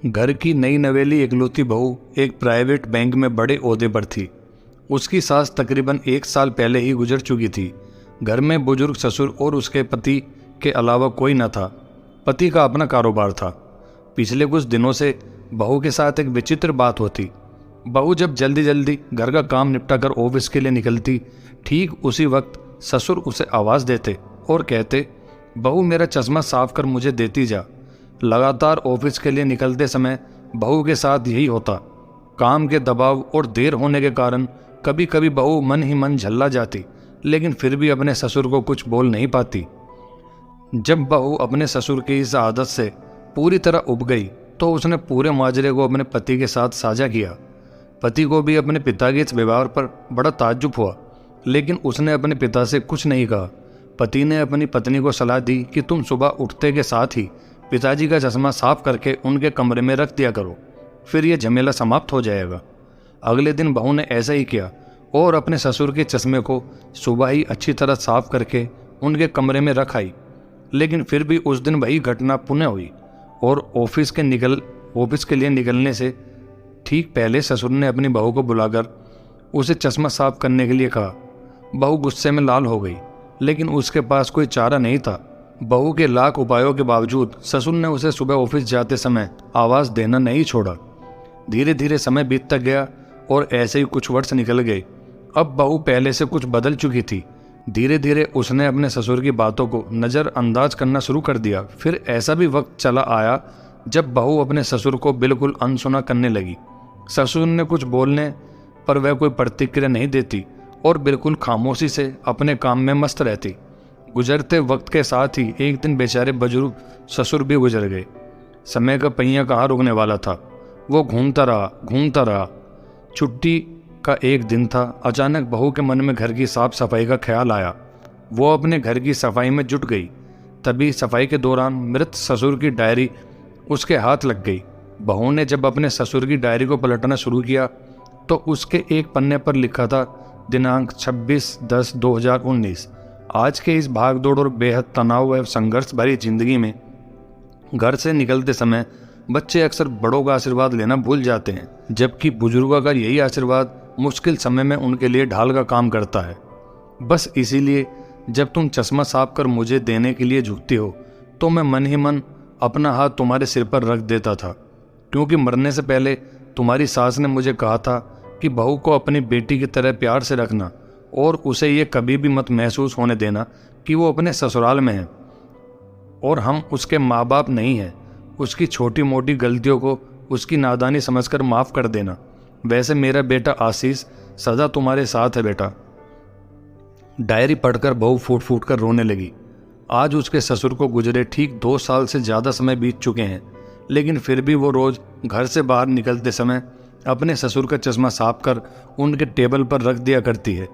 घर की नई नवेली इकलौती बहू एक प्राइवेट बैंक में बड़े ओहदे पर थी। उसकी सास तकरीबन 1 साल पहले ही गुजर चुकी थी। घर में बुजुर्ग ससुर और उसके पति के अलावा कोई न था। पति का अपना कारोबार था। पिछले कुछ दिनों से बहू के साथ एक विचित्र बात होती। बहू जब जल्दी जल्दी घर का काम निपटा कर ऑफिस के लिए निकलती, ठीक उसी वक्त ससुर उसे आवाज़ देते और कहते, बहू मेरा चश्मा साफ कर मुझे देती जा। लगातार ऑफिस के लिए निकलते समय बहू के साथ यही होता। काम के दबाव और देर होने के कारण कभी कभी बहू मन ही मन झल्ला जाती, लेकिन फिर भी अपने ससुर को कुछ बोल नहीं पाती। जब बहू अपने ससुर की इस आदत से पूरी तरह उब गई तो उसने पूरे माजरे को अपने पति के साथ साझा किया। पति को भी अपने पिता के इस व्यवहार पर बड़ा ताज्जुब हुआ, लेकिन उसने अपने पिता से कुछ नहीं कहा। पति ने अपनी पत्नी को सलाह दी कि तुम सुबह उठते के साथ ही पिताजी का चश्मा साफ करके उनके कमरे में रख दिया करो, फिर यह झमेला समाप्त हो जाएगा। अगले दिन बहू ने ऐसा ही किया और अपने ससुर के चश्मे को सुबह ही अच्छी तरह साफ करके उनके कमरे में रख आई। लेकिन फिर भी उस दिन वही घटना पुनः हुई और ऑफिस के लिए निकलने से ठीक पहले ससुर ने अपनी बहू को बुलाकर उसे चश्मा साफ करने के लिए कहा। बहू गुस्से में लाल हो गई, लेकिन उसके पास कोई चारा नहीं था। बहू के लाख उपायों के बावजूद ससुर ने उसे सुबह ऑफिस जाते समय आवाज़ देना नहीं छोड़ा। धीरे धीरे समय बीतता गया और ऐसे ही कुछ वर्ष निकल गए। अब बहू पहले से कुछ बदल चुकी थी। धीरे धीरे उसने अपने ससुर की बातों को नज़रअंदाज करना शुरू कर दिया। फिर ऐसा भी वक्त चला आया जब बहू अपने ससुर को बिल्कुल अनसुना करने लगी। ससुर ने कुछ बोलने पर वह कोई प्रतिक्रिया नहीं देती और बिल्कुल खामोशी से अपने काम में मस्त रहती। गुजरते वक्त के साथ ही एक दिन बेचारे बुजुर्ग ससुर भी गुजर गए। समय का पहिया कहाँ रुकने वाला था। वो घूमता रहा। छुट्टी का एक दिन था। अचानक बहू के मन में घर की साफ सफाई का ख्याल आया। वो अपने घर की सफाई में जुट गई। तभी सफाई के दौरान मृत ससुर की डायरी उसके हाथ लग गई। बहू ने जब अपने ससुर की डायरी को पलटना शुरू किया तो उसके एक पन्ने पर लिखा था दिनांक 26/10/2019। आज के इस भागदौड़ और बेहद तनाव व संघर्ष भरी जिंदगी में घर से निकलते समय बच्चे अक्सर बड़ों का आशीर्वाद लेना भूल जाते हैं, जबकि बुजुर्गों का यही आशीर्वाद मुश्किल समय में उनके लिए ढाल का काम करता है। बस इसीलिए जब तुम चश्मा साफ कर मुझे देने के लिए झुकती हो तो मैं मन ही मन अपना हाथ तुम्हारे सिर पर रख देता था, क्योंकि मरने से पहले तुम्हारी सास ने मुझे कहा था कि बहू को अपनी बेटी की तरह प्यार से रखना और उसे ये कभी भी मत महसूस होने देना कि वो अपने ससुराल में है और हम उसके माँ बाप नहीं हैं। उसकी छोटी मोटी गलतियों को उसकी नादानी समझकर माफ़ कर देना। वैसे मेरा बेटा आशीष सदा तुम्हारे साथ है बेटा। डायरी पढ़कर बहू फूट फूट कर रोने लगी। आज उसके ससुर को गुजरे ठीक 2 साल से ज़्यादा समय बीत चुके हैं, लेकिन फिर भी वो रोज़ घर से बाहर निकलते समय अपने ससुर का चश्मा साफ कर उनके टेबल पर रख दिया करती है,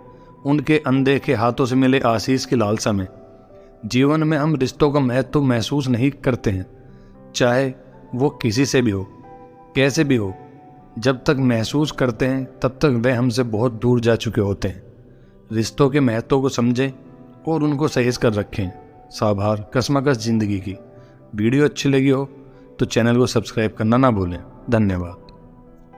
उनके अनदेखे हाथों से मिले आशीष की लालसा में। जीवन में हम रिश्तों का महत्व महसूस नहीं करते हैं, चाहे वो किसी से भी हो, कैसे भी हो। जब तक महसूस करते हैं तब तक वे हमसे बहुत दूर जा चुके होते हैं। रिश्तों के महत्व को समझें और उनको सहेज कर रखें। साभार कसमकस जिंदगी की। वीडियो अच्छी लगी हो तो चैनल को सब्सक्राइब करना ना भूलें। धन्यवाद।